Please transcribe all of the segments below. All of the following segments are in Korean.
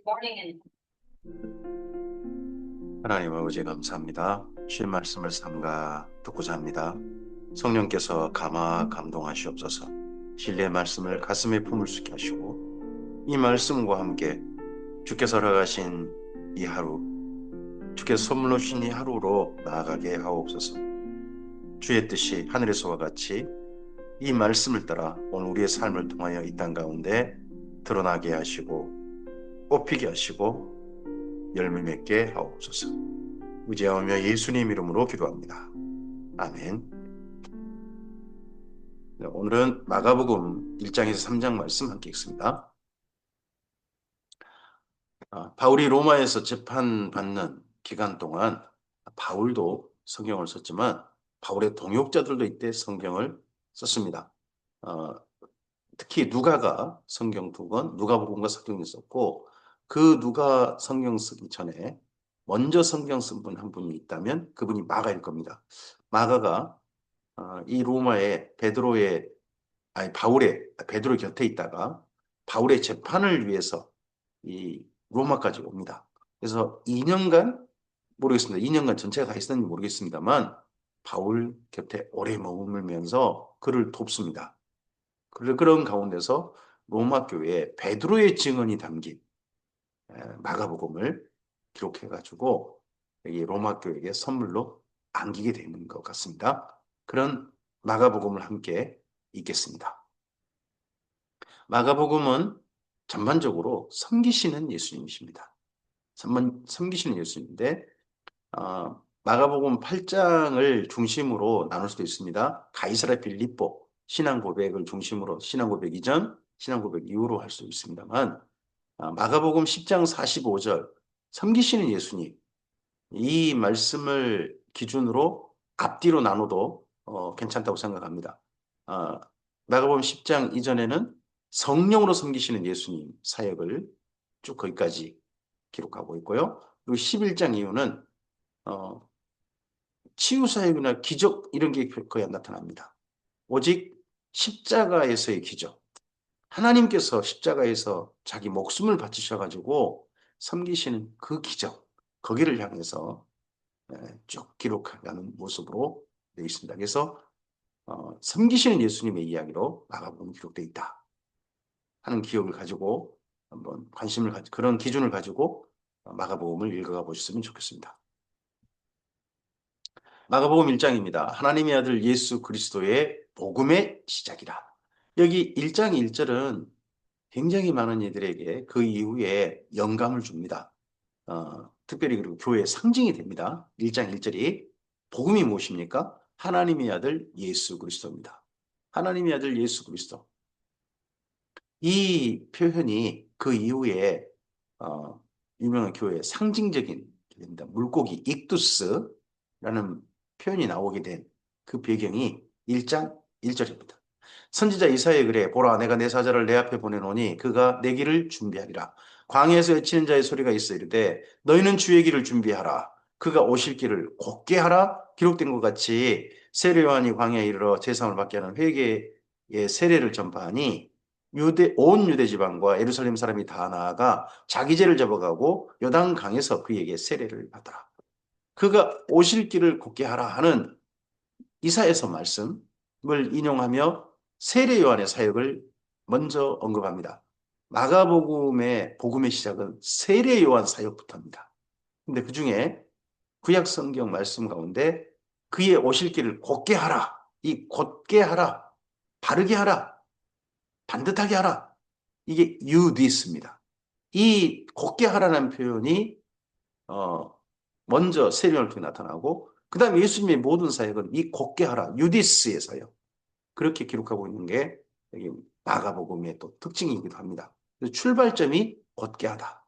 morning. 하나님 아버지 감사합니다. 주의 말씀을 삼가 듣고자 합니다. 성령께서 감화 감동하시옵소서. 진리의 말씀을 가슴에 품을 수 있게 하시고 이 말씀과 함께 주께서 허락하신 이 하루, 주께서 선물로 주신 이 하루로 나아가게 하옵소서. 주의 뜻이 하늘에서와 같이 이 말씀을 따라 오늘 우리의 삶을 통하여 이 땅 가운데 드러나게 하시고 꽃피게 하시고 열매 맺게 하옵소서. 의지하며 예수님 이름으로 기도합니다. 아멘. 네, 오늘은 마가복음 1장에서 3장 말씀 함께 읽습니다. 바울이 로마에서 재판받는 기간 동안 바울도 성경을 썼지만 바울의 동역자들도 이때 성경을 썼습니다. 어, 특히 누가가 성경 두 권, 누가복음과 성경을 썼고 그 누가 성경 쓰기 전에 먼저 성경 쓴 분 한 분이 있다면 그분이 마가일 겁니다. 마가가 이 로마의 베드로 곁에 있다가 바울의 재판을 위해서 이 로마까지 옵니다. 그래서 2년간 모르겠습니다. 2년간 전체가 다 있었는지 모르겠습니다만 바울 곁에 오래 머물면서 그를 돕습니다. 그런 가운데서 로마 교회에 베드로의 증언이 담긴 마가복음을 기록해가지고 이 로마 교회에게 선물로 안기게 되는 것 같습니다. 그런 마가복음을 함께 읽겠습니다. 마가복음은 전반적으로 섬기시는 예수님이십니다. 섬기시는 예수님인데 마가복음 8장을 중심으로 나눌 수도 있습니다. 가이사랴 빌립보 신앙 고백을 중심으로 신앙 고백 이전, 신앙 고백 이후로 할 수 있습니다만 마가복음 10장 45절 섬기시는 예수님 이 말씀을 기준으로 앞뒤로 나눠도 괜찮다고 생각합니다. 아, 마가복음 10장 이전에는 성령으로 섬기시는 예수님 사역을 쭉 거기까지 기록하고 있고요. 그리고 11장 이후는 어, 치유 사역이나 기적 이런 게 거의 안 나타납니다. 오직 십자가에서의 기적. 하나님께서 십자가에서 자기 목숨을 바치셔가지고 섬기시는 그 기적. 거기를 향해서 쭉 기록하는 모습으로 되어 있습니다. 그래서 섬기시는 예수님의 이야기로 마가복음이 기록되어 있다 하는 기억을 가지고 한번 관심을 가지 그런 기준을 가지고 마가복음을 읽어가 보셨으면 좋겠습니다. 마가복음 1장입니다. 하나님의 아들 예수 그리스도의 복음의 시작이라. 여기 1장 1절은 굉장히 많은 이들에게 그 이후에 영감을 줍니다. 특별히 그리고 교회의 상징이 됩니다. 1장 1절이 복음이 무엇입니까? 하나님의 아들 예수 그리스도입니다. 하나님의 아들 예수 그리스도. 이 표현이 그 이후에 어, 유명한 교회의 상징적인 됩니다. 물고기 익두스라는 표현이 나오게 된 그 배경이 1장 1절입니다. 선지자 이사야에 그래 보라 내가 내 사자를 내 앞에 보내노니 그가 내 길을 준비하리라. 광야에서 외치는 자의 소리가 있어 이르되 너희는 주의 길을 준비하라. 그가 오실 길을 곧게 하라. 기록된 것 같이 세례 요한이 광야에 이르러 제사함을 받게 하는 회개의 세례를 전파하니 온 유대 지방과 예루살렘 사람이 다 나아가 자기 죄를 접어가고 요단 강에서 그에게 세례를 받더라. 그가 오실 길을 곧게 하라 하는 이사야서 말씀을 인용하며 세례 요한의 사역을 먼저 언급합니다. 마가복음의 복음의 시작은 세례 요한 사역부터입니다. 근데 그 중에 구약 성경 말씀 가운데 그의 오실 길을 곧게 하라. 이 곧게 하라. 바르게 하라. 반듯하게 하라. 이게 유디스입니다. 이 곧게 하라는 표현이 어, 먼저 세례요한을 통해 나타나고 그 다음에 예수님의 모든 사역은 이 곧게 하라. 유디스의 사역. 그렇게 기록하고 있는 게 여기 마가복음의 또 특징이기도 합니다. 출발점이 곧게 하다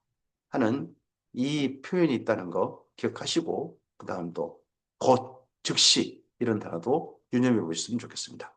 하는 이 표현이 있다는 거 기억하시고 그 다음 또 곧, 즉시 이런 단어도 유념해 보셨으면 좋겠습니다.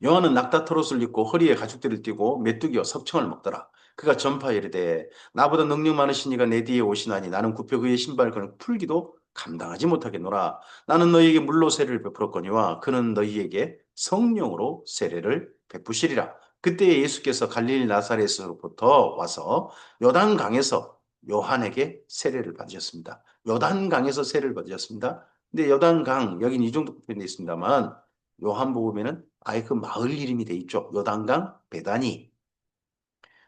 요한은 낙타 털옷을 입고 허리에 가죽들을 띠고 메뚜기와 석청을 먹더라. 그가 전파에 이르되 나보다 능력 많으신 이가 내 뒤에 오시나니 나는 굽혀 그의 신발을 그는 풀기도 감당하지 못하겠노라. 나는 너희에게 물로 세례를 베풀었거니와 그는 너희에게 성령으로 세례를 베푸시리라. 그때 예수께서 갈릴리 나사렛으로부터 와서 요단강에서 요한에게 세례를 받으셨습니다. 요단강에서 세례를 받으셨습니다. 근데 요단강, 여긴 이 정도 표현되어 있습니다만 요한복음에는 아예 그 마을 이름이 돼 있죠. 요단강 베다니.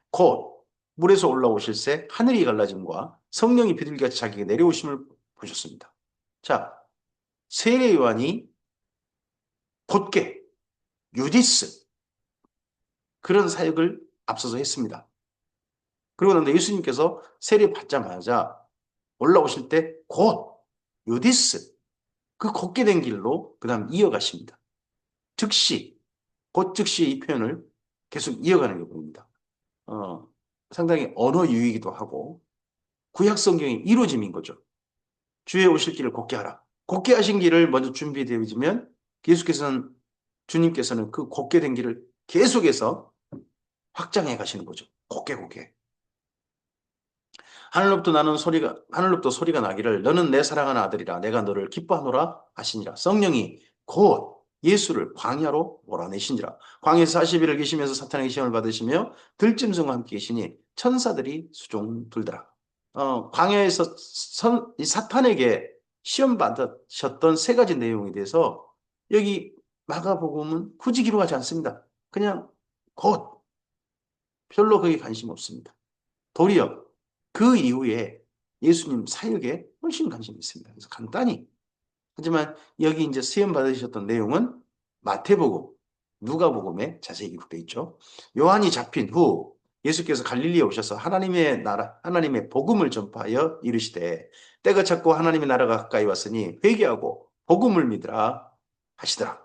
곧 물에서 올라오실새 하늘이 갈라짐과 성령이 비둘기같이 자기에게 내려오심을 보셨습니다. 자, 세례 요한이 곧게 유디스 그런 사역을 앞서서 했습니다. 그러고 나서 예수님께서 세례 받자마자 올라오실 때 곧 유디스 그 걷게 된 길로 그 다음 이어가십니다. 즉시 곧 즉시 이 표현을 계속 이어가는 게 보입니다. 어, 상당히 언어 유희이기도 하고 구약 성경의 이루어짐인 거죠. 주의 오실 길을 걷게 하라. 걷게 하신 길을 먼저 준비되어지면 주님께서는 그 걷게 된 길을 계속해서 확장해 가시는 거죠. 걷게 걷게. 하늘로부터 소리가 나기를 너는 내 사랑하는 아들이라 내가 너를 기뻐하노라 하시니라. 성령이 곧 예수를 광야로 몰아내신지라. 광야에서 40일을 계시면서 사탄에게 시험을 받으시며 들짐승과 함께 계시니 천사들이 수종 들더라. 광야에서 이 사탄에게 시험 받으셨던 세 가지 내용에 대해서 여기 마가복음은 굳이 기록하지 않습니다. 그냥 곧 별로 거기에 관심 없습니다. 도리어 그 이후에 예수님 사역에 훨씬 관심이 있습니다. 그래서 간단히. 하지만 여기 이제 시험 받으셨던 내용은 마태복음, 누가복음에 자세히 기록되어 있죠. 요한이 잡힌 후 예수께서 갈릴리에 오셔서 하나님의 나라, 하나님의 복음을 전파하여 이르시되 때가 찼고 하나님의 나라가 가까이 왔으니 회개하고 복음을 믿으라 하시더라.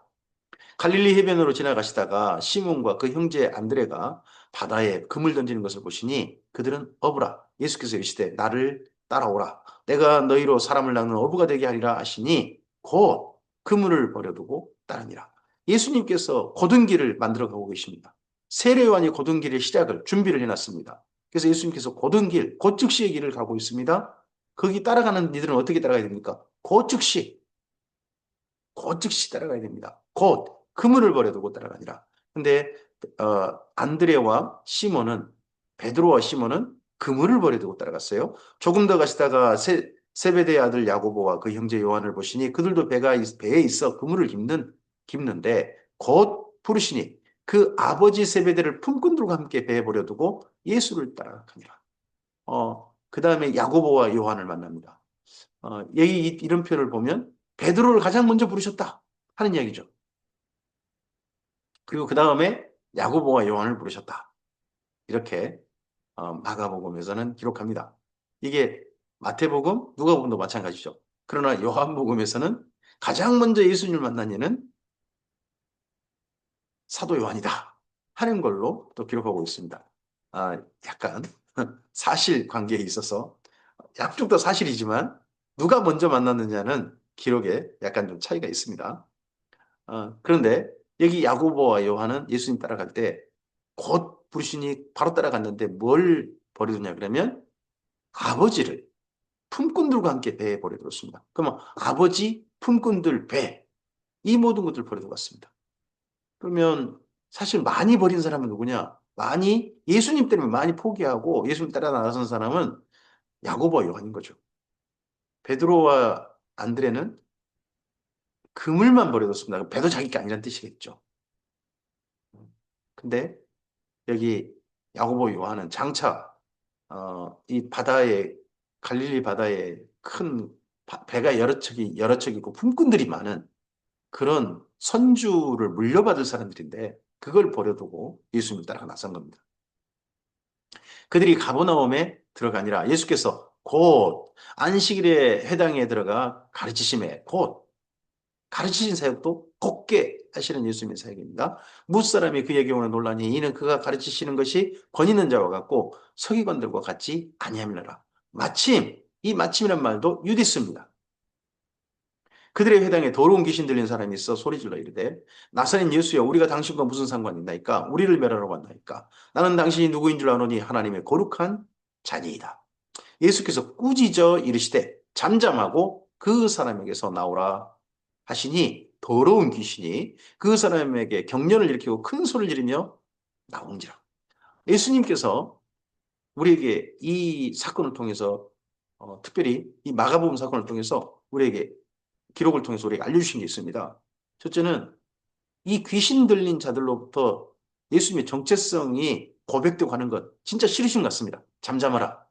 갈릴리 해변으로 지나가시다가 시몬과 그 형제 안드레가 바다에 금을 던지는 것을 보시니 그들은 어부라. 예수께서 이르시되 나를 따라오라. 내가 너희로 사람을 낚는 어부가 되게 하리라 하시니 곧 그물을 버려두고 따르니라. 예수님께서 고든 길을 만들어 가고 계십니다. 세례요한이 고든 길의 시작을 준비를 해놨습니다. 그래서 예수님께서 고든 길, 곧 즉시의 길을 가고 있습니다. 거기 따라가는 이들은 어떻게 따라가야 됩니까? 곧 즉시 따라가야 됩니다. 곧 그물을 버려두고 따라가니라. 근데 안드레와 시몬은 베드로와 시몬은 그물을 버려두고 따라갔어요. 조금 더 가시다가 세베대의 아들 야고보와 그 형제 요한을 보시니 그들도 배에 있어 그물을 깁는데 곧 부르시니 그 아버지 세베대를 품꾼들과 함께 배에 버려두고 예수를 따라가니라. 그 다음에 야고보와 요한을 만납니다. 여기 이런 표현을 보면 베드로를 가장 먼저 부르셨다 하는 이야기죠. 그리고 그 다음에 야고보와 요한을 부르셨다. 이렇게 마가복음에서는 기록합니다. 이게 마태복음, 누가복음도 마찬가지죠. 그러나 요한복음에서는 가장 먼저 예수님을 만난 이는 사도 요한이다 하는 걸로 또 기록하고 있습니다. 약간 사실관계에 있어서 양쪽 다 사실이지만 누가 먼저 만났느냐는 기록에 약간 좀 차이가 있습니다. 그런데 여기 야고보와 요한은 예수님 따라갈 때 곧 부르시니 바로 따라갔는데 뭘 버리느냐 그러면 아버지를 품꾼들과 함께 배에 버려두었습니다. 그러면 아버지, 품꾼들, 배, 이 모든 것들을 버려두고 갔습니다. 그러면 사실 많이 버린 사람은 누구냐? 예수님 때문에 많이 포기하고 예수님 따라 나선 사람은 야고보와 요한인 거죠. 베드로와 안드레는 그물만 버려뒀습니다. 배도 자기 게 아니란 뜻이겠죠. 근데 여기 야고보 요한은 장차 이 갈릴리 바다에 큰 배가 여러 척 있고 품꾼들이 많은 그런 선주를 물려받을 사람들인데 그걸 버려두고 예수님을 따라가 나선 겁니다. 그들이 가버나움에 들어가니라 예수께서 곧 안식일에 회당에 들어가 가르치심에 곧 가르치신 사역도 곱게 하시는 예수님의 사역입니다. 무사람이 그에게 오는 논란이 이는 그가 가르치시는 것이 권 있는 자와 같고 서기관들과 같지 아니함이라. 마침 이 마침이란 말도 유디스입니다. 그들의 회당에 더러운 귀신 들린 사람이 있어 소리질러 이르되 나사렛 예수여 우리가 당신과 무슨 상관이 있나이까 우리를 멸하러 왔나이까 나는 당신이 누구인 줄 아노니 하나님의 거룩한 자니이다. 예수께서 꾸짖어 이르시되 잠잠하고 그 사람에게서 나오라 하시니 더러운 귀신이 그 사람에게 경련을 일으키고 큰 소리를 지르며 나온지라. 예수님께서 우리에게 이 사건을 통해서 특별히 이 마가복음 사건을 통해서 우리에게 기록을 통해서 우리에게 알려주신 게 있습니다. 첫째는 이 귀신 들린 자들로부터 예수님의 정체성이 고백되고 하는 것 진짜 싫으신 것 같습니다. 잠잠하라.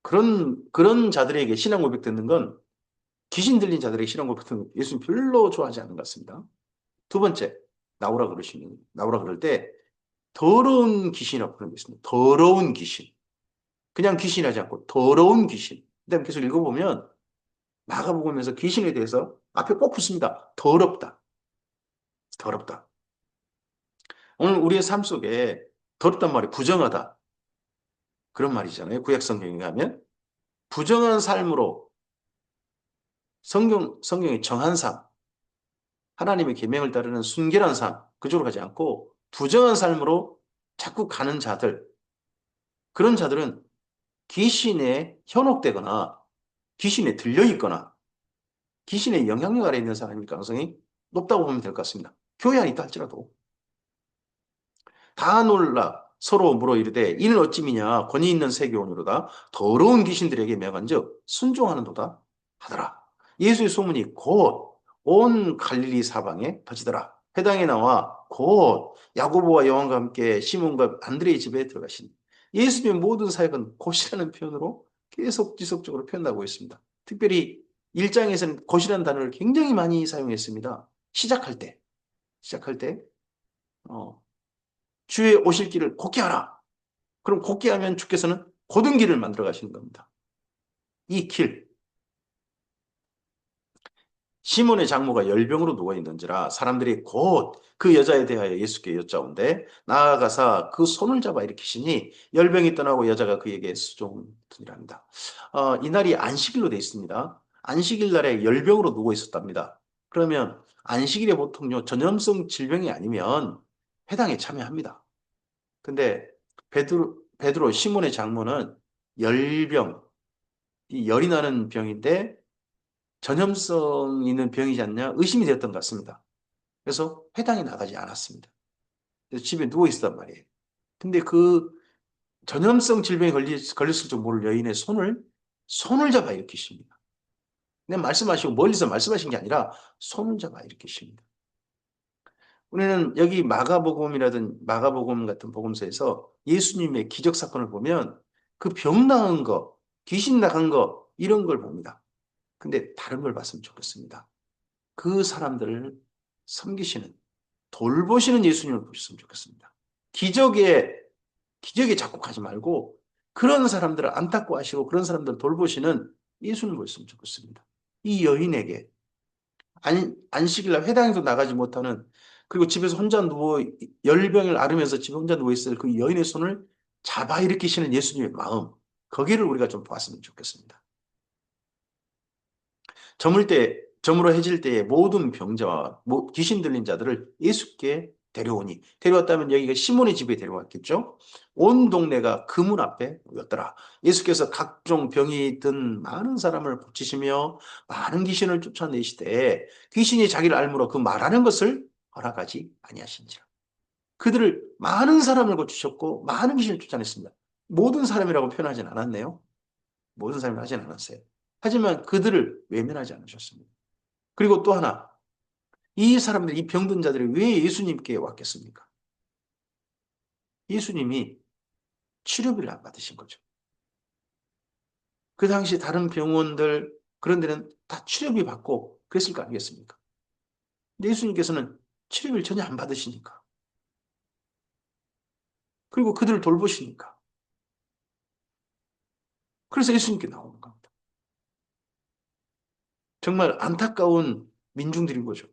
그런 자들에게 신앙 고백 듣는 건 귀신 들린 자들에게 신앙 고백 듣는 건 예수님 별로 좋아하지 않는 것 같습니다. 두 번째, 나오라 그럴 때 더러운 귀신이라고 부르는 게 있습니다. 더러운 귀신. 그냥 귀신이라지 않고 더러운 귀신. 그다음에 계속 읽어보면 마가복음에서 귀신에 대해서 앞에 꼭 붙습니다. 더럽다. 더럽다. 오늘 우리의 삶 속에 더럽단 말이 부정하다. 그런 말이잖아요. 구약 성경에 가면. 부정한 삶으로 성경이 정한 삶, 하나님의 계명을 따르는 순결한 삶, 그쪽으로 가지 않고 부정한 삶으로 자꾸 가는 자들, 그런 자들은 귀신에 현혹되거나 귀신에 들려있거나 귀신의 영향력 아래 있는 사람일 가능성이 높다고 보면 될 것 같습니다. 교회 안에 있다 할지라도. 다 놀라 서로 물어 이르되 이는 어찌미냐 권위 있는 세교원으로다 더러운 귀신들에게 명한즉 순종하는도다 하더라. 예수의 소문이 곧 온 갈릴리 사방에 퍼지더라. 회당에 나와 곧 야고보와 요한과 함께 시몬과 안드레의 집에 들어가신 예수님의 모든 사역은 곧이라는 표현으로 계속 지속적으로 표현하고 있습니다. 특별히 1장에서는 곧이라는 단어를 굉장히 많이 사용했습니다. 시작할 때 어, 주의 오실 길을 곧게 하라. 그럼 곧게 하면 주께서는 곧은 길을 만들어 가시는 겁니다. 이 길, 시몬의 장모가 열병으로 누워 있는지라 사람들이 곧 그 여자에 대하여 예수께 여짜온대 나아가사 그 손을 잡아 일으키시니 열병이 떠나고 여자가 그에게 수종드니랍니다. 이날이 안식일로 되어 있습니다. 안식일 날에 열병으로 누워 있었답니다. 그러면 안식일에 보통요 전염성 질병이 아니면 회당에 참여합니다. 근데 베드로 시몬의 장모는 열병, 이 열이 나는 병인데 전염성 있는 병이지 않냐 의심이 되었던 것 같습니다. 그래서 회당에 나가지 않았습니다. 그래서 집에 누워 있었단 말이에요. 근데 그 전염성 질병에 걸렸을 줄 모를 여인의 손을 잡아 일으키십니다. 그냥 말씀하시고 멀리서 말씀하신 게 아니라 손을 잡아 일으키십니다. 우리는 여기 마가복음 같은 복음서에서 예수님의 기적 사건을 보면 그 병 나은 거, 귀신 나간 거 이런 걸 봅니다. 근데 다른 걸 봤으면 좋겠습니다. 그 사람들을 섬기시는 돌보시는 예수님을 보셨으면 좋겠습니다. 기적에 기적에 자꾸 가지 말고 그런 사람들을 안타까워하시고 그런 사람들을 돌보시는 예수님을 보셨으면 좋겠습니다. 이 여인에게 안식일 날 회당에도 나가지 못하는 그리고 집에서 혼자 누워 열병을 앓으면서 집에 혼자 누워 있을 그 여인의 손을 잡아 일으키시는 예수님의 마음 거기를 우리가 좀 보았으면 좋겠습니다. 저물어 해질 때에 모든 병자와 귀신 들린 자들을 예수께 데려왔다면 여기가 시몬의 집에 데려왔겠죠. 온 동네가 그 문 앞에 모였더라. 예수께서 각종 병이 든 많은 사람을 고치시며 많은 귀신을 쫓아내시되 귀신이 자기를 알므로 그 말하는 것을 허락하지 아니하신지라. 그들을 많은 사람을 고치셨고 많은 귀신을 쫓아냈습니다. 모든 사람이라고 표현하진 않았네요. 모든 사람이 하진 않았어요. 하지만 그들을 외면하지 않으셨습니다. 그리고 또 하나, 이 사람들, 이 병든 자들이 왜 예수님께 왔겠습니까? 예수님이 치료비를 안 받으신 거죠. 그 당시 다른 병원들, 그런 데는 다 치료비 받고 그랬을 거 아니겠습니까? 근데 예수님께서는 치료비를 전혀 안 받으시니까. 그리고 그들을 돌보시니까. 그래서 예수님께 나오는 겁니다. 정말 안타까운 민중들인 거죠.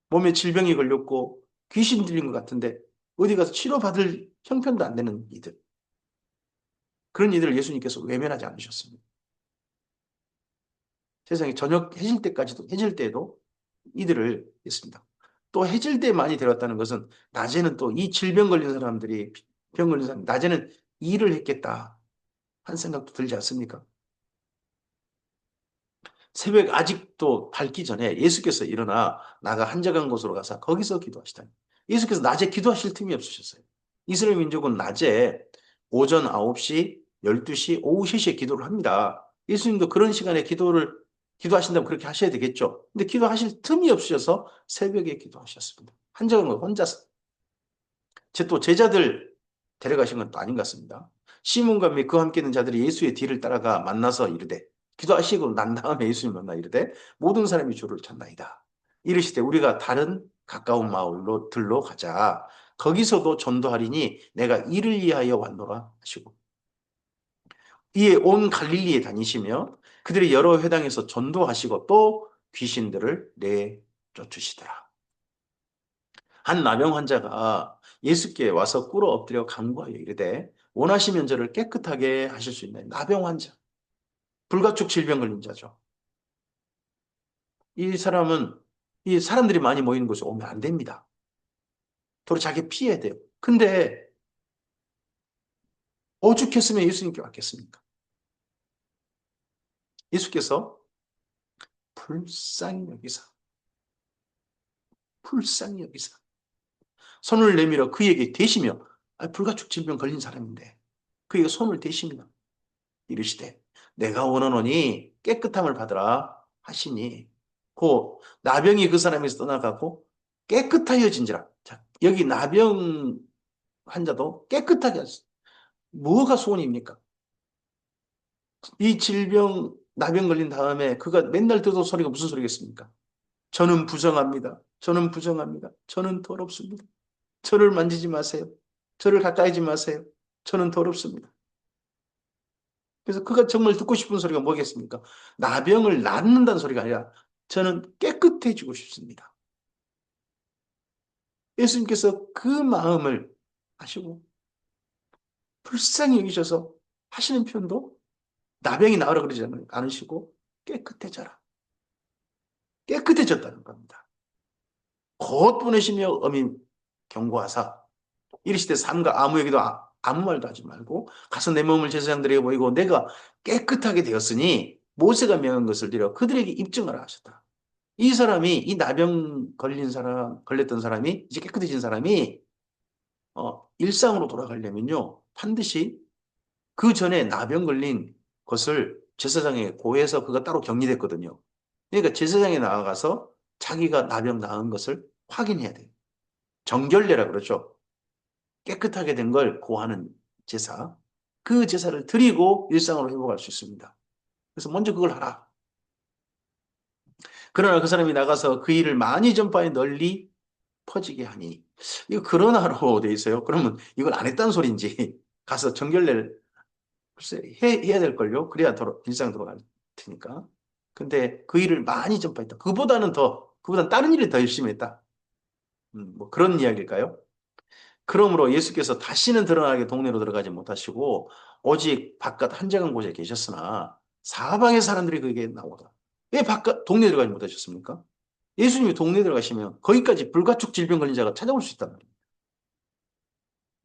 몸에 질병이 걸렸고 귀신 들린 것 같은데 어디 가서 치료받을 형편도 안 되는 이들. 그런 이들을 예수님께서 외면하지 않으셨습니다. 세상에 저녁 해질 때에도 이들을 했습니다. 또 해질 때 많이 데려왔다는 것은 낮에는 또 이 질병 걸린 사람들이 병 걸린 사람 낮에는 일을 했겠다 한 생각도 들지 않습니까? 새벽 아직도 밝기 전에 예수께서 일어나 나가 한적한 곳으로 가서 거기서 기도하시다니. 예수께서 낮에 기도하실 틈이 없으셨어요. 이스라엘 민족은 낮에 오전 9시, 12시, 오후 3시에 기도를 합니다. 예수님도 그런 시간에 기도하신다면 그렇게 하셔야 되겠죠. 근데 기도하실 틈이 없으셔서 새벽에 기도하셨습니다. 한적한 곳 혼자서. 또 제자들 데려가신 건 또 아닌 것 같습니다. 시몬과 및 그와 함께 있는 자들이 예수의 뒤를 따라가 만나서 이르되 기도하시고 난 다음에 예수님 만나 이르되 모든 사람이 주를 찾나이다. 이르시되 우리가 다른 가까운 마을로 들러 가자. 거기서도 전도하리니 내가 이를 위하여 왔노라 하시고 이에 온 갈릴리에 다니시며 그들의 여러 회당에서 전도하시고 또 귀신들을 내쫓으시더라. 한 나병 환자가 예수께 와서 꿇어 엎드려 간구하여 이르되 원하시면 저를 깨끗하게 하실 수 있나요? 나병 환자. 불가촉 질병 걸린 자죠. 이 사람은 이 사람들이 많이 모이는 곳에 오면 안 됩니다. 도로 자기 피해야 돼요. 근데 오죽했으면 예수님께 왔겠습니까? 예수께서 불쌍히 여기사 불쌍히 여기사 손을 내밀어 그에게 대시며 불가촉 질병 걸린 사람인데 그에게 손을 대시며 이르시되 내가 원하노니 깨끗함을 받으라 하시니 그 나병이 그 사람에서 떠나가고 깨끗하여진지라. 자, 여기 나병 환자도 깨끗하게 하셨어요. 뭐가 소원입니까? 이 질병 나병 걸린 다음에 그가 맨날 듣던 소리가 무슨 소리겠습니까? 저는 부정합니다. 저는 부정합니다. 저는 더럽습니다. 저를 만지지 마세요. 저를 가까이지 마세요. 저는 더럽습니다. 그래서 그가 정말 듣고 싶은 소리가 뭐겠습니까? 나병을 낫는다는 소리가 아니라 저는 깨끗해지고 싶습니다. 예수님께서 그 마음을 아시고 불쌍히 여기셔서 하시는 표현도 나병이 나으라 그러지 않으시고 깨끗해져라. 깨끗해졌다는 겁니다. 곧 보내시며 엄히 경고하사 이르시되 삼가 아무 얘기도 아무 말도 하지 말고 가서 내 몸을 제사장들에게 보이고 내가 깨끗하게 되었으니 모세가 명한 것을 드려 그들에게 입증하라 하셨다. 이 사람이 이 나병 걸렸던 사람이 이제 깨끗해진 사람이 일상으로 돌아가려면요 반드시 그 전에 나병 걸린 것을 제사장에 고해서 그가 따로 격리됐거든요. 그러니까 제사장에 나아가서 자기가 나병 나은 것을 확인해야 돼요. 정결례라 그러죠. 깨끗하게 된 걸 고하는 제사. 그 제사를 드리고 일상으로 회복할 수 있습니다. 그래서 먼저 그걸 하라. 그러나 그 사람이 나가서 그 일을 많이 전파해 널리 퍼지게 하니 이거 그러나로 돼 있어요. 그러면 이걸 안 했다는 소리인지 가서 정결례를 글쎄 해야 될걸요. 그래야 일상 돌아갈 테니까. 근데 그 일을 많이 전파했다. 그보다는 다른 일을 더 열심히 했다. 뭐 그런 이야기일까요? 그러므로 예수께서 다시는 드러나게 동네로 들어가지 못하시고 오직 바깥 한적한 곳에 계셨으나 사방의 사람들이 그에게 나오더라. 왜 바깥 동네 들어가지 못하셨습니까? 예수님이 동네 들어가시면 거기까지 불가촉 질병 걸린 자가 찾아올 수 있단 말이에요.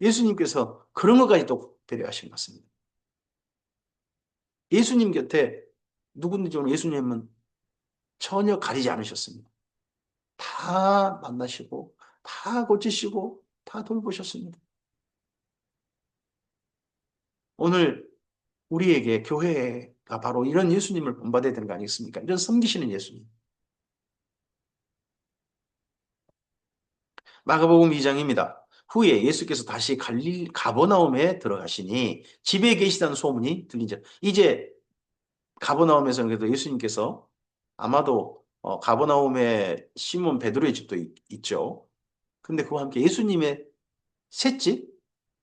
예수님께서 그런 것까지 또 배려하신 것 같습니다. 예수님 곁에 누구든지 오는 예수님은 전혀 가리지 않으셨습니다. 다 만나시고 다 고치시고 다 돌보셨습니다. 오늘 우리에게 교회가 바로 이런 예수님을 본받아야 되는 거 아니겠습니까? 이런 섬기시는 예수님. 마가복음 2장입니다. 후에 예수께서 다시 가버나움에 들어가시니 집에 계시다는 소문이 들린지 이제 가버나움에서 그래도 예수님께서 아마도 가버나움에 시몬 베드로의 집도 있죠. 근데 그와 함께 예수님의 셋집,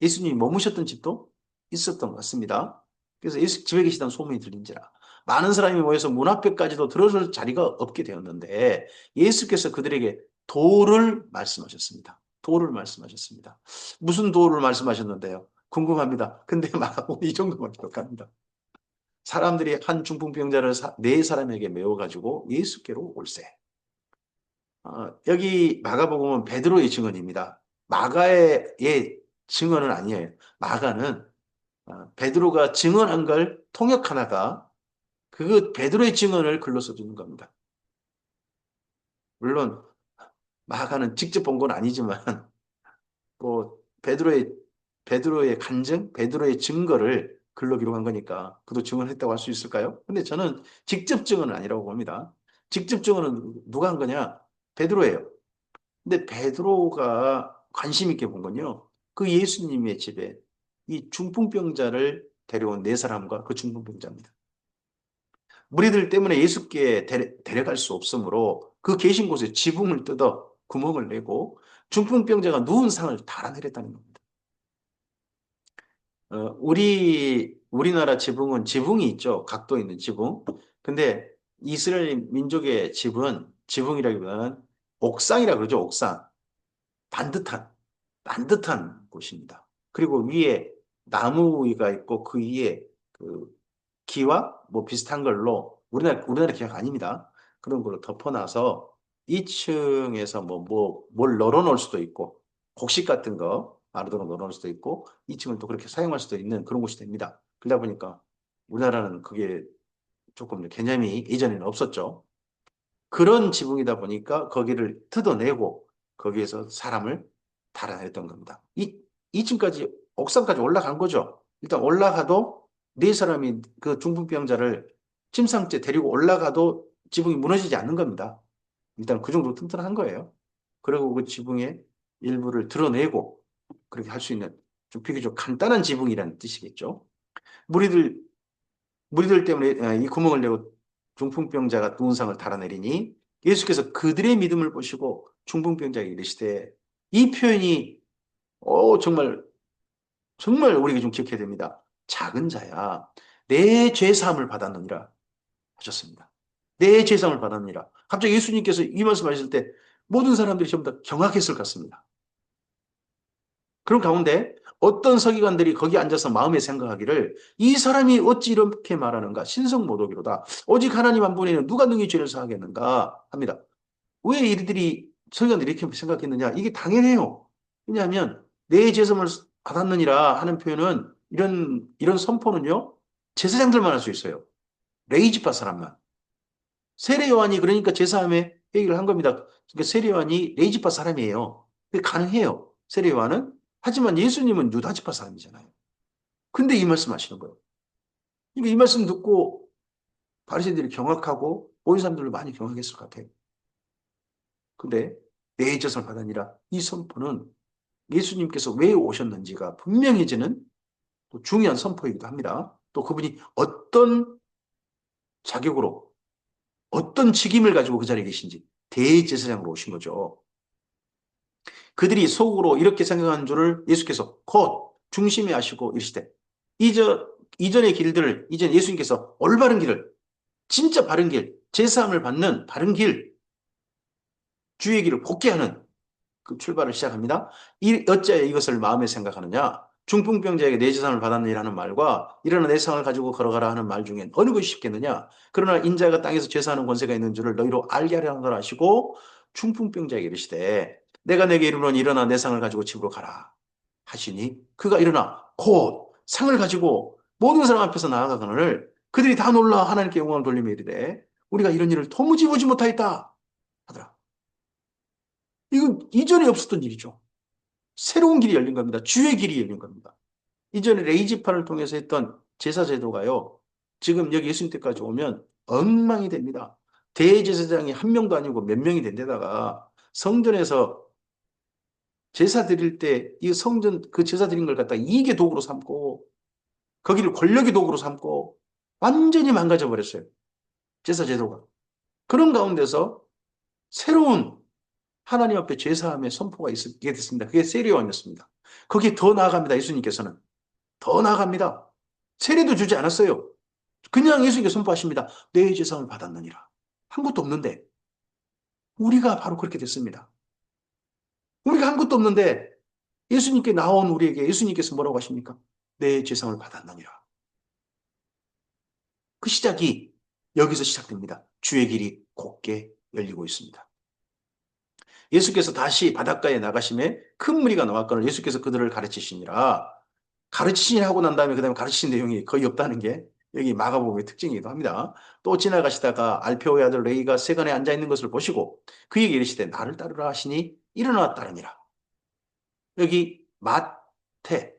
예수님이 머무셨던 집도 있었던 것 같습니다. 그래서 예수 집에 계시다는 소문이 들린지라. 많은 사람이 모여서 문 앞에까지도 들어설 자리가 없게 되었는데 예수께서 그들에게 도를 말씀하셨습니다. 도를 말씀하셨습니다. 무슨 도를 말씀하셨는데요? 궁금합니다. 근데 마가복음 이 정도만 기록합니다. 사람들이 한 중풍병자를 네 사람에게 메워가지고 예수께로 올세. 여기 마가복음은 베드로의 증언입니다. 마가의 증언은 아니에요. 마가는 베드로가 증언한 걸 통역하다가 그 베드로의 증언을 글로 써주는 겁니다. 물론 마가는 직접 본 건 아니지만 뭐 베드로의 간증, 베드로의 증거를 글로 기록한 거니까 그도 증언했다고 할 수 있을까요? 근데 저는 직접 증언은 아니라고 봅니다. 직접 증언은 누가 한 거냐? 베드로예요. 근데 베드로가 관심 있게 본 건요. 그 예수님의 집에 이 중풍병자를 데려온 네 사람과 그 중풍병자입니다. 무리들 때문에 예수께 데려갈 수 없으므로 그 계신 곳에 지붕을 뜯어 구멍을 내고 중풍병자가 누운 상을 달아내렸다는 겁니다. 우리나라 지붕은 지붕이 있죠. 각도 있는 지붕. 근데 이스라엘 민족의 집은 지붕이라기보다는 옥상이라 그러죠. 옥상. 반듯한, 반듯한 곳입니다. 그리고 위에 나무가 있고 그 위에 그 기와 뭐 비슷한 걸로 우리나라 기와가 아닙니다. 그런 걸로 덮어놔서 2층에서 뭘 널어놓을 수도 있고 곡식 같은 거 마루도로 널어놓을 수도 있고 2층을 또 그렇게 사용할 수도 있는 그런 곳이 됩니다. 그러다 보니까 우리나라는 그게 조금 개념이 예전에는 없었죠. 그런 지붕이다 보니까 거기를 뜯어내고 거기에서 사람을 달아냈던 겁니다. 2층까지 옥상까지 올라간 거죠. 일단 올라가도 네 사람이 그 중풍병자를 침상째 데리고 올라가도 지붕이 무너지지 않는 겁니다. 일단 그 정도로 튼튼한 거예요. 그리고 그 지붕의 일부를 드러내고 그렇게 할 수 있는 좀 비교적 간단한 지붕이라는 뜻이겠죠. 무리들 무리들 때문에 이 구멍을 내고 중풍병자가 누운 상을 달아내리니 예수께서 그들의 믿음을 보시고 중풍병자에게 이르시되 이 표현이 정말 정말 우리가 좀 기억해야 됩니다. 작은 자야 내 죄사함을 받았느니라 하셨습니다. 내 죄사함을 받았느니라. 갑자기 예수님께서 이 말씀하실 때 모든 사람들이 전부 다 경악했을 것 같습니다. 그런 가운데 어떤 서기관들이 거기 앉아서 마음에 생각하기를 이 사람이 어찌 이렇게 말하는가 신성모독이로다. 오직 하나님 한 분에는 누가 능히 죄를 사하겠는가 합니다. 왜 이들이 서기관들이 이렇게 생각했느냐? 이게 당연해요. 왜냐하면 내 죄성을 받았느니라 하는 표현은 이런 선포는요. 제사장들만 할 수 있어요. 레이지파 사람만. 세례 요한이 그러니까 제사함에 얘기를 한 겁니다. 그러니까 세례 요한이 레이지파 사람이에요. 그게 가능해요. 세례 요한은. 하지만 예수님은 유다지파 사람이잖아요. 근데 이 말씀 하시는 거예요. 그러니까 이 말씀 듣고 바리새인들이 경악하고 모인 사람들도 많이 경악했을 것 같아요. 근데 내 젖을 받으니라 이 선포는 예수님께서 왜 오셨는지가 분명해지는 또 중요한 선포이기도 합니다. 또 그분이 어떤 자격으로 어떤 직임을 가지고 그 자리에 계신지 대제사장으로 오신 거죠. 그들이 속으로 이렇게 생각하는 줄을 예수께서 곧 중심에 하시고 이르시되 이전의 길들을 이제 예수님께서 올바른 길을 진짜 바른 길 제사함을 받는 바른 길 주의 길을 복귀하는 그 출발을 시작합니다. 어찌하여 이것을 마음에 생각하느냐 중풍병자에게 내 재산을 받았느니라는 말과 일어나 내 상을 가지고 걸어가라 하는 말 중엔 어느 것이 쉽겠느냐 그러나 인자가 땅에서 제사하는 권세가 있는 줄을 너희로 알게 하려는 걸 아시고 중풍병자에게 이르시되 내가 내게 이르노니 일어나 내 상을 가지고 집으로 가라 하시니 그가 일어나 곧 상을 가지고 모든 사람 앞에서 나아가거늘 그들이 다 놀라 하나님께 영광을 돌리며 이르되 우리가 이런 일을 도무지 보지 못하였다 하더라. 이건 이전에 없었던 일이죠. 새로운 길이 열린 겁니다. 주의 길이 열린 겁니다. 이전에 레이지파를 통해서 했던 제사 제도가요. 지금 여기 예수님 때까지 오면 엉망이 됩니다. 대제사장이 한 명도 아니고 몇 명이 된 데다가 성전에서 제사 드릴 때 이 성전 그 제사 드린 걸 갖다가 이익의 도구로 삼고 거기를 권력의 도구로 삼고 완전히 망가져 버렸어요. 제사 제도가. 그런 가운데서 새로운 하나님 앞에 제사함의 선포가 있게 됐습니다. 그게 세례요한이었습니다. 거기에 더 나아갑니다. 예수님께서는. 더 나아갑니다. 세례도 주지 않았어요. 그냥 예수님께서 선포하십니다. 내 제사함을 받았느니라. 한 것도 없는데 우리가 바로 그렇게 됐습니다. 우리가 한 것도 없는데 예수님께 나온 우리에게 예수님께서 뭐라고 하십니까? 내 제사함을 받았느니라. 그 시작이 여기서 시작됩니다. 주의 길이 곧게 열리고 있습니다. 예수께서 다시 바닷가에 나가심에 큰 무리가 나왔거늘 예수께서 그들을 가르치시니라. 가르치시니 하고 난 다음에 그 다음에 가르치신 내용이 거의 없다는 게 여기 마가복음의 특징이기도 합니다. 또 지나가시다가 알페오의 아들 레이가 세간에 앉아 있는 것을 보시고 그에게 이르시되 나를 따르라 하시니 일어나 따르니라. 여기 마태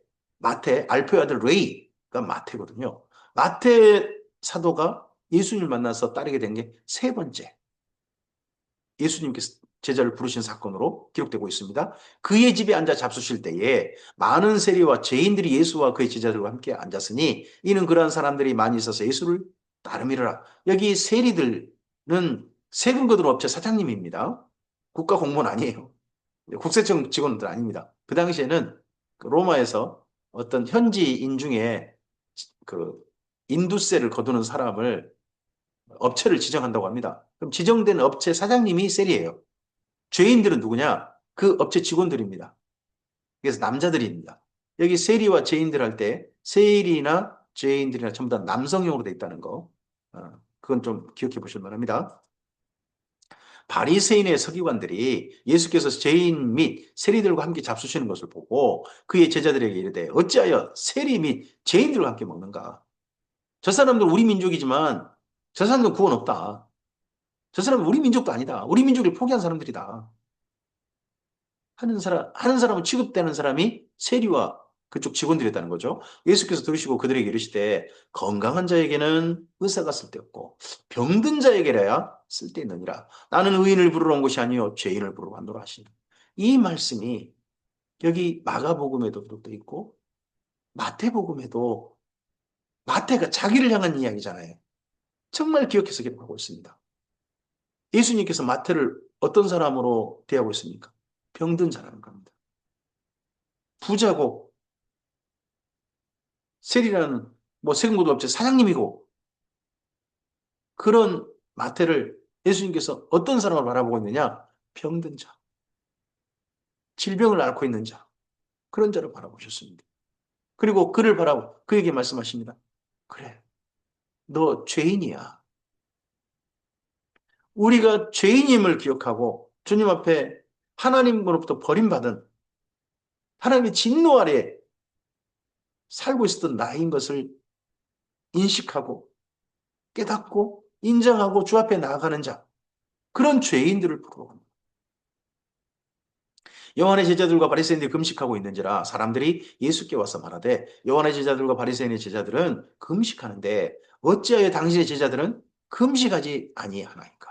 알페오의 아들 레이가 마태거든요. 마태 사도가 예수님을 만나서 따르게 된 게 세 번째. 예수님께서 제자를 부르신 사건으로 기록되고 있습니다. 그의 집에 앉아 잡수실 때에 많은 세리와 죄인들이 예수와 그의 제자들과 함께 앉았으니 이는 그러한 사람들이 많이 있어서 예수를 따름이라. 여기 세리들은 세금 거두는 업체 사장님입니다. 국가 공무원 아니에요. 국세청 직원들 아닙니다. 그 당시에는 그 로마에서 어떤 현지인 중에 그 인두세를 거두는 사람을 업체를 지정한다고 합니다. 그럼 지정된 업체 사장님이 세리예요. 죄인들은 누구냐? 그 업체 직원들입니다. 그래서 남자들입니다. 여기 세리와 죄인들 할 때 세리나 죄인들이나 전부 다 남성용으로 돼 있다는 거. 그건 좀 기억해 보실 만합니다. 바리새인의 서기관들이 예수께서 죄인 및 세리들과 함께 잡수시는 것을 보고 그의 제자들에게 이르되 어찌하여 세리 및 죄인들과 함께 먹는가? 저 사람들 우리 민족이지만 저 사람들은 구원 없다. 저 사람은 우리 민족도 아니다. 우리 민족을 포기한 사람들이다. 하는 사람은 취급되는 사람이 세리와 그쪽 직원들이었다는 거죠. 예수께서 들으시고 그들에게 이르시되 건강한 자에게는 의사가 쓸데없고 병든 자에게라야 쓸데있느니라. 나는 의인을 부르러 온 것이 아니요 죄인을 부르러 왔노라 하시니. 이 말씀이 여기 마가복음에도 기록되어 있고 마태복음에도 마태가 자기를 향한 이야기잖아요. 정말 기억해서 기록하고 있습니다. 예수님께서 마태를 어떤 사람으로 대하고 있습니까? 병든 자라는 겁니다. 부자고 셀이라는 뭐 세금고도업체 사장님이고 그런 마태를 예수님께서 어떤 사람을 바라보고 있느냐? 병든 자, 질병을 앓고 있는 자, 그런 자를 바라보셨습니다. 그리고 그를 바라보 그에게 말씀하십니다. 그래, 너 죄인이야. 우리가 죄인임을 기억하고 주님 앞에 하나님으로부터 버림받은 하나님의 진노 아래 살고 있었던 나인 것을 인식하고 깨닫고 인정하고 주 앞에 나아가는 자, 그런 죄인들을 부르고 요한의 제자들과 바리새인들이 금식하고 있는지라 사람들이 예수께 와서 말하되 요한의 제자들과 바리새인의 제자들은 금식하는데 어찌하여 당신의 제자들은 금식하지 아니하나이까.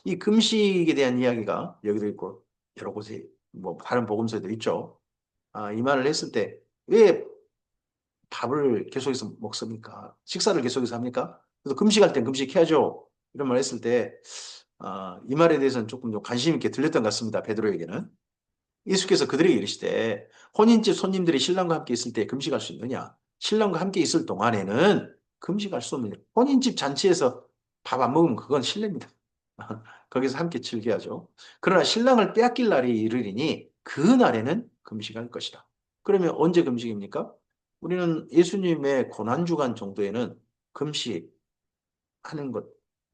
이 금식에 대한 이야기가 여기도 있고 여러 곳에 뭐 다른 복음서에도 있죠. 이 말을 했을 때 왜 밥을 계속해서 먹습니까? 식사를 계속해서 합니까? 그래서 금식할 땐 금식해야죠. 이런 말 했을 때 이 말에 대해서는 조금 좀 관심 있게 들렸던 것 같습니다. 베드로에게는. 예수께서 그들에게 이르시되 혼인집 손님들이 신랑과 함께 있을 때 금식할 수 있느냐? 신랑과 함께 있을 동안에는 금식할 수 없느냐? 혼인집 잔치에서 밥 안 먹으면 그건 실례입니다. 거기서 함께 즐겨야죠. 그러나 신랑을 빼앗길 날이 이르리니 그 날에는 금식할 것이다. 그러면 언제 금식입니까? 우리는 예수님의 고난주간 정도에는 금식하는 것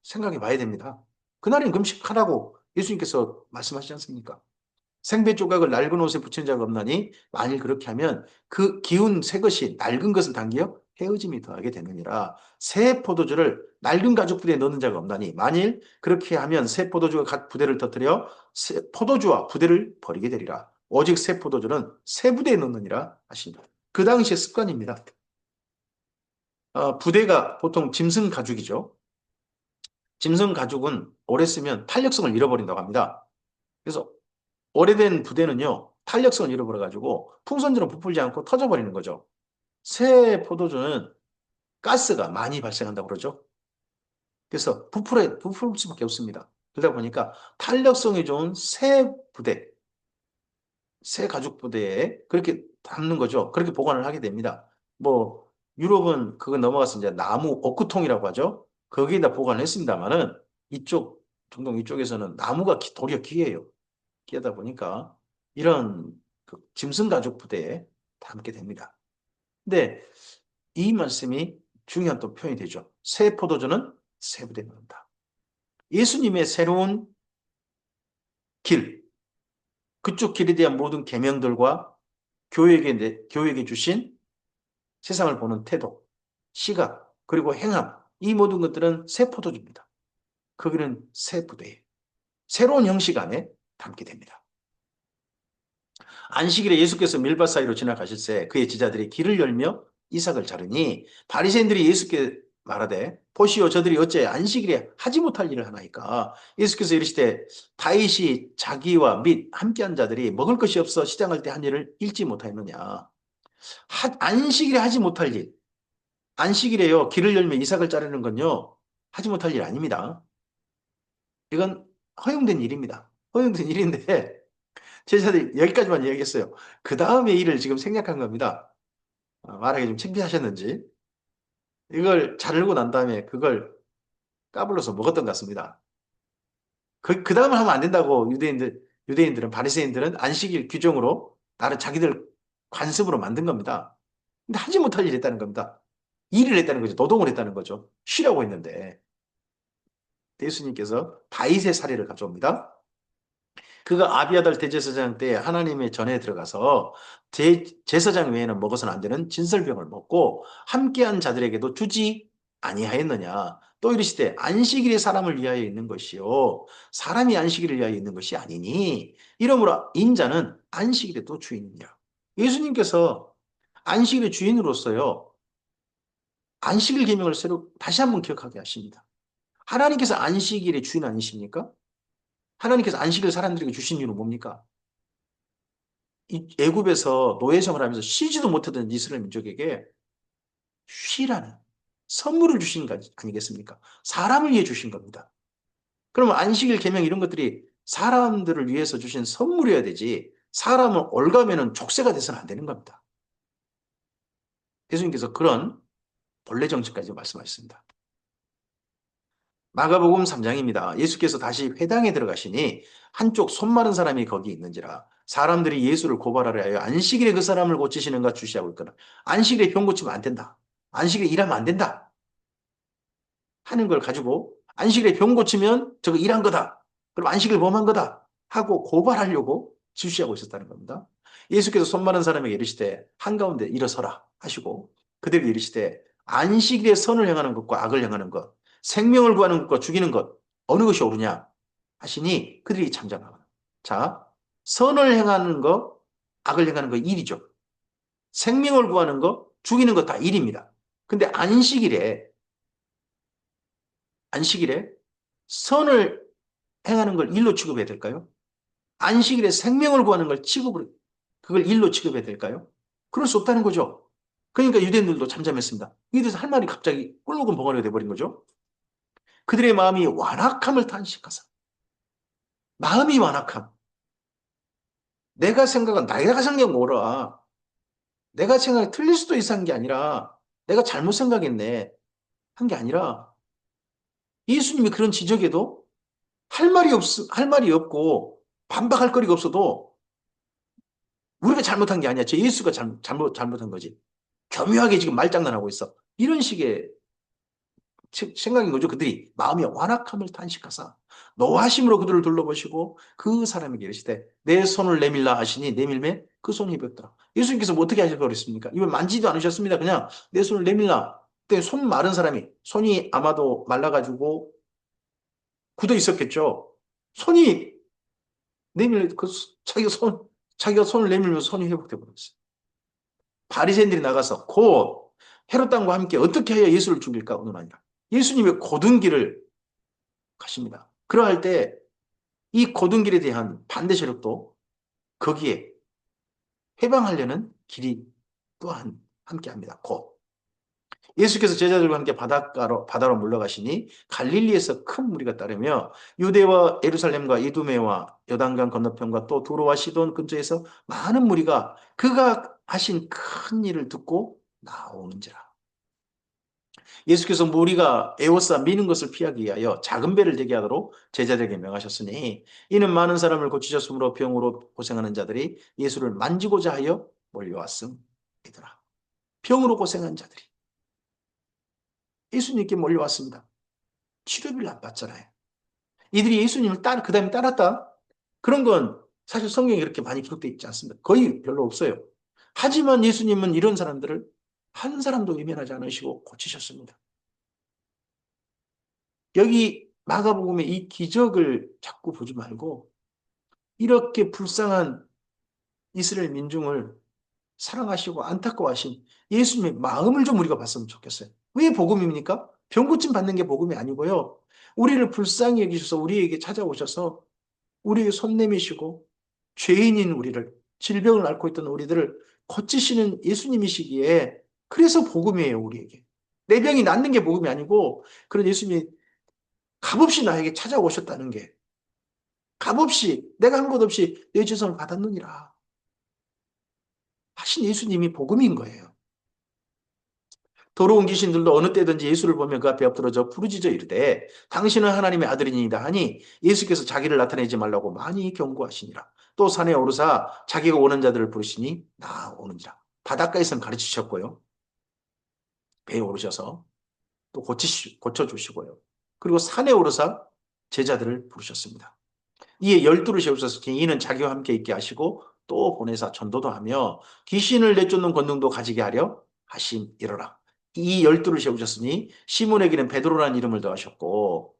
생각해 봐야 됩니다. 그날엔 금식하라고 예수님께서 말씀하시지 않습니까? 생배 조각을 낡은 옷에 붙인 자가 없나니 만일 그렇게 하면 그 기운 새 것이 낡은 것을 당겨 헤어짐이 더하게 되느니라. 새 포도주를 낡은 가죽 부대에 넣는 자가 없나니 만일 그렇게 하면 새 포도주가 각 부대를 터뜨려 포도주와 부대를 버리게 되리라. 오직 새 포도주는 새 부대에 넣느니라 하신다. 그 당시의 습관입니다. 부대가 보통 짐승 가죽이죠. 짐승 가죽은 오래 쓰면 탄력성을 잃어버린다고 합니다. 그래서 오래된 부대는요, 탄력성을 잃어버려가지고 풍선처럼 부풀지 않고 터져버리는 거죠. 새 포도주는 가스가 많이 발생한다고 그러죠. 그래서 부풀 수밖에 없습니다. 그러다 보니까 탄력성이 좋은 새 부대, 새 가죽 부대에 그렇게 담는 거죠. 그렇게 보관을 하게 됩니다. 뭐, 유럽은 그거 넘어가서 이제 나무 오크통이라고 하죠. 거기에다 보관을 했습니다만은 중동 이쪽에서는 나무가 도리어 귀해요. 끼다 보니까 이런 그 짐승 가죽 부대에 담게 됩니다. 근데 이 말씀이 중요한 또 표현이 되죠. 새 포도주는 새 부대에 넣는다. 예수님의 새로운 길, 그쪽 길에 대한 모든 계명들과 교회에게 주신 세상을 보는 태도, 시각, 그리고 행함, 이 모든 것들은 새 포도주입니다. 거기는 새 부대예요. 새로운 형식 안에 담게 됩니다. 안식일에 예수께서 밀밭 사이로 지나가실 때 그의 제자들이 길을 열며 이삭을 자르니 바리새인들이 예수께 말하되 보시오 저들이 어째 안식일에 하지 못할 일을 하나이까. 예수께서 이르시되 다윗이 자기와 및 함께한 자들이 먹을 것이 없어 시장할 때 한 일을 잃지 못하였느냐. 안식일에 하지 못할 일, 안식일에요 길을 열며 이삭을 자르는 건요 하지 못할 일 아닙니다. 이건 허용된 일입니다. 허용된 일인데 제자들이 여기까지만 이야기했어요. 그 다음의 일을 지금 생략한 겁니다. 말하기 좀 창피하셨는지 이걸 자르고 난 다음에 그걸 까불러서 먹었던 것 같습니다. 그 다음을 하면 안 된다고 유대인들은 바리새인들은 안식일 규정으로 나를 자기들 관습으로 만든 겁니다. 근데 하지 못할 일을 했다는 겁니다. 일을 했다는 거죠. 노동을 했다는 거죠. 쉬라고 했는데 예수님께서 다윗의 사례를 가져옵니다. 그가 아비아달 대제사장 때 하나님의 전에 들어가서 제사장 외에는 먹어서는 안 되는 진설병을 먹고 함께한 자들에게도 주지 아니하였느냐. 또 이르시되 안식일이 사람을 위하여 있는 것이요 사람이 안식일을 위하여 있는 것이 아니니 이러므로 인자는 안식일에도 주인이냐. 예수님께서 안식일의 주인으로서요 안식일 계명을 새로 다시 한번 기억하게 하십니다. 하나님께서 안식일의 주인 아니십니까? 하나님께서 안식일 사람들에게 주신 이유는 뭡니까? 이 애굽에서 노예 생활을 하면서 쉬지도 못하던 이스라엘 민족에게 쉬라는 선물을 주신 거 아니겠습니까? 사람을 위해 주신 겁니다. 그러면 안식일 계명 이런 것들이 사람들을 위해서 주신 선물이어야 되지 사람을 올가면은 족쇄가 돼서는 안 되는 겁니다. 예수님께서 그런 본래 정책까지 말씀하셨습니다. 마가복음 3장입니다. 예수께서 다시 회당에 들어가시니 한쪽 손 마른 사람이 거기 있는지라 사람들이 예수를 고발하려 하여 안식일에 그 사람을 고치시는가 주시하고 있거나 안식일에 병 고치면 안 된다. 안식일에 일하면 안 된다. 하는 걸 가지고 안식일에 병 고치면 저거 일한 거다. 그럼 안식일 범한 거다. 하고 고발하려고 주시하고 있었다는 겁니다. 예수께서 손 마른 사람에게 이르시되 한가운데 일어서라 하시고 그들에게 이르시되 안식일에 선을 행하는 것과 악을 행하는 것 생명을 구하는 것과 죽이는 것 어느 것이 옳으냐 하시니 그들이 잠잠하고 자 선을 행하는 것 악을 행하는 것 일이죠. 생명을 구하는 것 죽이는 것 다 일입니다. 근데 안식일에 선을 행하는 걸 일로 취급해야 될까요? 안식일에 생명을 구하는 걸 그걸 일로 취급해야 될까요? 그럴 수 없다는 거죠. 그러니까 유대인들도 잠잠했습니다. 이들에서 할 말이 갑자기 꿀먹은 벙어리가 돼버린 거죠. 그들의 마음이 완악함을 탄식하사 마음이 완악함. 내가 생각한 뭐라. 내가 생각이 틀릴 수도 있어 한 게 아니라 내가 잘못 생각했네 한 게 아니라 예수님이 그런 지적에도 할 말이 없고 반박할 거리가 없어도 우리가 잘못한 게 아니야. 저 예수가 잘못한 거지. 교묘하게 지금 말장난하고 있어. 이런 식의 생각인 거죠. 그들이 마음의 완악함을 탄식하사 노하심으로 그들을 둘러보시고 그 사람에게 이르시되 내 손을 내밀라 하시니 내밀매 그 손이 베었더라. 예수님께서 뭐 어떻게 하실 거랬습니까? 이걸 만지지도 않으셨습니다. 그냥 내 손을 내밀라. 그때 손 마른 사람이 손이 아마도 말라가지고 굳어 있었겠죠. 손이 자기가 손을 내밀면서 손이 회복돼 버렸어요. 바리새인들이 나가서 곧 헤롯 당과 함께 어떻게 하여 예수를 죽일까 의논하니라. 예수님의 고든 길을 가십니다. 그러할 때 이 고든 길에 대한 반대 세력도 거기에 해방하려는 길이 또한 함께합니다. 곧 예수께서 제자들과 함께 바다로 물러가시니 갈릴리에서 큰 무리가 따르며 유대와 예루살렘과 이두메와 요단강 건너편과 또 두로와 시돈 근처에서 많은 무리가 그가 하신 큰 일을 듣고 나오는지라. 예수께서 무리가 에워싸 미는 것을 피하기 위하여 작은 배를 대게 하도록 제자들에게 명하셨으니 이는 많은 사람을 고치셨으므로 병으로 고생하는 자들이 예수를 만지고자 하여 몰려왔음이더라. 병으로 고생한 자들이 예수님께 몰려왔습니다. 치료비를 안 받잖아요. 이들이 예수님을 그 다음에 따랐다? 그런 건 사실 성경에 그렇게 많이 기록되어 있지 않습니다. 거의 별로 없어요. 하지만 예수님은 이런 사람들을 한 사람도 외면하지 않으시고 고치셨습니다. 여기 마가복음의 이 기적을 자꾸 보지 말고 이렇게 불쌍한 이스라엘 민중을 사랑하시고 안타까워하신 예수님의 마음을 좀 우리가 봤으면 좋겠어요. 왜 복음입니까? 병 고침 받는 게 복음이 아니고요. 우리를 불쌍히 여기셔서 우리에게 찾아오셔서 우리에게 손 내미시고 죄인인 우리를, 질병을 앓고 있던 우리들을 고치시는 예수님이시기에 그래서 복음이에요, 우리에게. 내 병이 낫는 게 복음이 아니고 그런 예수님이 값없이 나에게 찾아오셨다는 게, 값없이 내가 한 것 없이 내 죄성을 받았느니라 하신 예수님이 복음인 거예요. 더러운 귀신들도 어느 때든지 예수를 보면 그 앞에 엎드러져 부르짖어 이르되 당신은 하나님의 아들이니이다 하니 예수께서 자기를 나타내지 말라고 많이 경고하시니라. 또 산에 오르사 자기가 오는 자들을 부르시니 나오느니라. 바닷가에서는 가르치셨고요. 배에 오르셔서 또 고쳐주시고요. 그리고 산에 오르사 제자들을 부르셨습니다. 이에 열두를 세우셔서 이는 자기와 함께 있게 하시고 또 보내사 전도도 하며 귀신을 내쫓는 권능도 가지게 하려 하심이로라. 이 열두를 세우셨으니 시몬에게는 베드로라는 이름을 더하셨고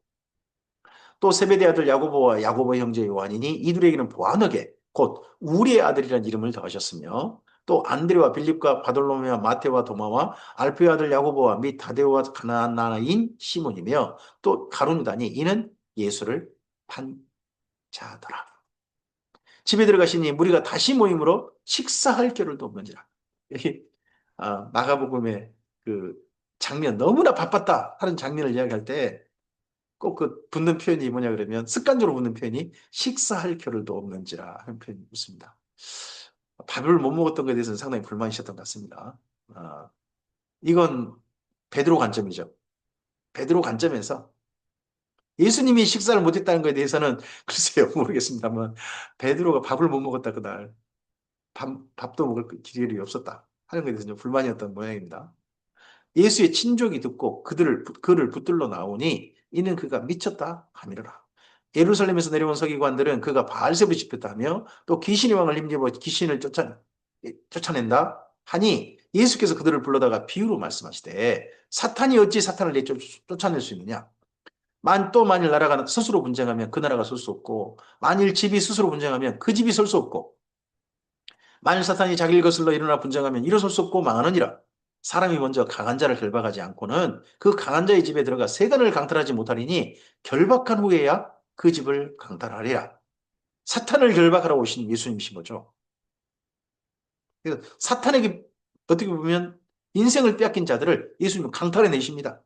또 세베대 아들 야고보와 야고보 형제 요한이니 이들에게는 보아너게 곧 우리의 아들이라는 이름을 더하셨으며 또 안드레와 빌립과 바돌로메와 마테와 도마와 알페의 아들 야고보와 및 다데오와 가나나인 시몬이며 또 가룟유다니 이는 예수를 판 자더라. 집에 들어가시니 무리가 다시 모임으로 식사할 겨를도 없는지라. 여기 마가복음의 그 장면, 너무나 바빴다 하는 장면을 이야기할 때 꼭 그 붙는 표현이 뭐냐 그러면, 습관적으로 붙는 표현이 식사할 겨를도 없는지라 하는 표현이 붙습니다. 밥을 못 먹었던 것에 대해서는 상당히 불만이셨던 것 같습니다. 이건 베드로 관점이죠. 베드로 관점에서 예수님이 식사를 못했다는 것에 대해서는 글쎄요, 모르겠습니다만 베드로가 밥을 못 먹었다 그날, 밥도 먹을 기회이 없었다 하는 것에 대해서 좀 불만이었던 모양입니다. 예수의 친족이 듣고 그를 붙들러 나오니 이는 그가 미쳤다 하미르라. 예루살렘에서 내려온 서기관들은 그가 바알세불 집혔다 하며 또 귀신의 왕을 힘입어 귀신을 쫓아낸다 하니 예수께서 그들을 불러다가 비유로 말씀하시되 사탄이 어찌 사탄을 쫓아낼 수 있느냐. 또 만일 나라가 스스로 분쟁하면 그 나라가 설 수 없고 만일 집이 스스로 분쟁하면 그 집이 설 수 없고 만일 사탄이 자기를 거슬러 일어나 분쟁하면 일어설 수 없고 망하느니라. 사람이 먼저 강한 자를 결박하지 않고는 그 강한 자의 집에 들어가 세간을 강탈하지 못하리니 결박한 후에야 그 집을 강탈하리라. 사탄을 결박하러 오신 예수님이신 거죠. 그래서 사탄에게 어떻게 보면 인생을 빼앗긴 자들을 예수님은 강탈해 내십니다.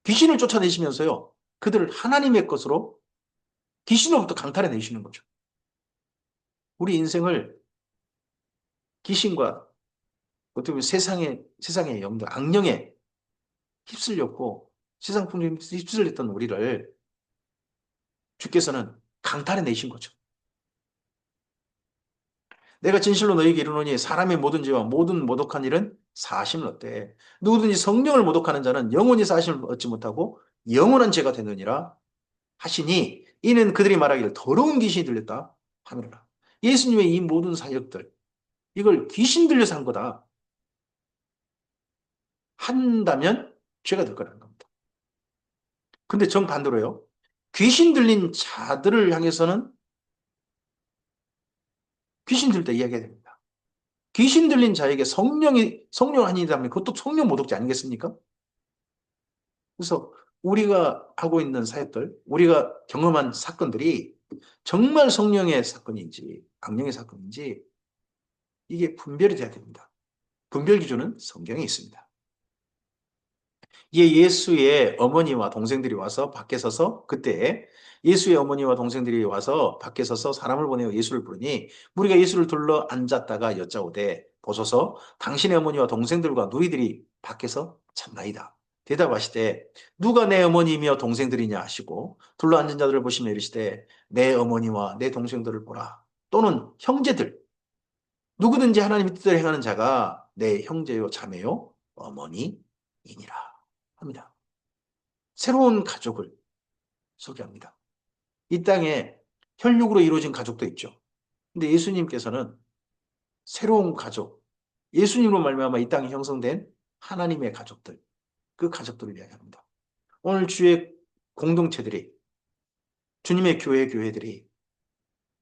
귀신을 쫓아내시면서요, 그들을 하나님의 것으로 귀신으로부터 강탈해 내시는 거죠. 우리 인생을 귀신과 어떻게 보면 세상의 영들, 악령에 휩쓸렸고 세상 풍조에 휩쓸렸던 우리를 주께서는 강탈해 내신 거죠. 내가 진실로 너희에게 이르노니 사람의 모든 죄와 모든 모독한 일은 사심을 얻되 누구든지 성령을 모독하는 자는 영원히 사심을 얻지 못하고 영원한 죄가 되느니라 하시니 이는 그들이 말하기를 더러운 귀신이 들렸다 하느라. 예수님의 이 모든 사역들, 이걸 귀신 들려서 한 거다 한다면 죄가 될 거라는 겁니다. 근데 정반대로요. 귀신 들린 자들을 향해서는 귀신 들릴 때 이야기해야 됩니다. 귀신 들린 자에게 성령 아니다면 그것도 성령 모독죄 아니겠습니까? 그래서 우리가 하고 있는 사역들, 우리가 경험한 사건들이 정말 성령의 사건인지 악령의 사건인지 이게 분별이 돼야 됩니다. 분별 기준은 성경에 있습니다. 이에 예수의 어머니와 동생들이 와서 밖에 서서, 그때 예수의 어머니와 동생들이 와서 밖에 서서 사람을 보내어 예수를 부르니 무리가 예수를 둘러 앉았다가 여짜오되 보소서 당신의 어머니와 동생들과 누이들이 밖에서 참나이다. 대답하시되 누가 내 어머니이며 동생들이냐 하시고 둘러 앉은 자들을 보시며 이르시되 내 어머니와 내 동생들을 보라. 또는 형제들, 누구든지 하나님의 뜻을 행하는 자가 내 형제요 자매요 어머니이니라 합니다. 새로운 가족을 소개합니다. 이 땅에 혈육으로 이루어진 가족도 있죠. 근데 예수님께서는 새로운 가족, 예수님으로 말미암아 이 땅에 형성된 하나님의 가족들, 그 가족들을 이야기합니다. 오늘 주의 공동체들이, 주님의 교회들이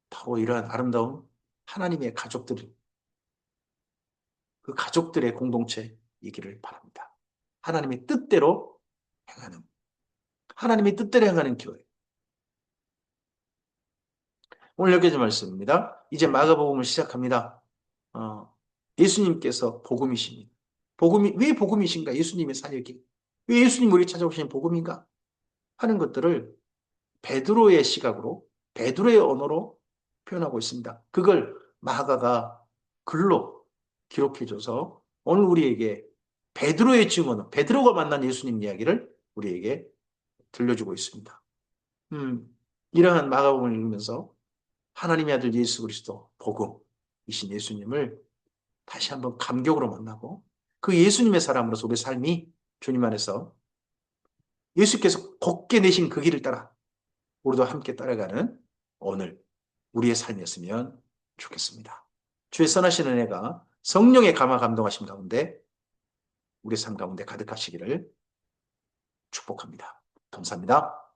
바로 이러한 아름다운 하나님의 가족들, 그 가족들의 공동체이기를 바랍니다. 하나님의 뜻대로 행하는, 하나님의 뜻대로 행하는 교회. 오늘 여기까지 말씀입니다. 이제 마가복음을 시작합니다. 예수님께서 복음이십니다. 왜 복음이신가? 예수님의 사역이. 왜 예수님 우리 찾아오신 복음인가? 하는 것들을 베드로의 시각으로, 베드로의 언어로 표현하고 있습니다. 그걸 마가가 글로 기록해줘서 오늘 우리에게 베드로의 증언, 베드로가 만난 예수님 이야기를 우리에게 들려주고 있습니다. 이러한 마가복음을 읽으면서 하나님의 아들 예수 그리스도 복음이신 예수님을 다시 한번 감격으로 만나고 그 예수님의 사람으로서 우리 삶이 주님 안에서 예수께서 곱게 내신 그 길을 따라 우리도 함께 따라가는 오늘 우리의 삶이었으면 좋겠습니다. 주의 선하신 은혜가 성령의 감화 감동하심 가운데 우리 삶 가운데 가득하시기를 축복합니다. 감사합니다.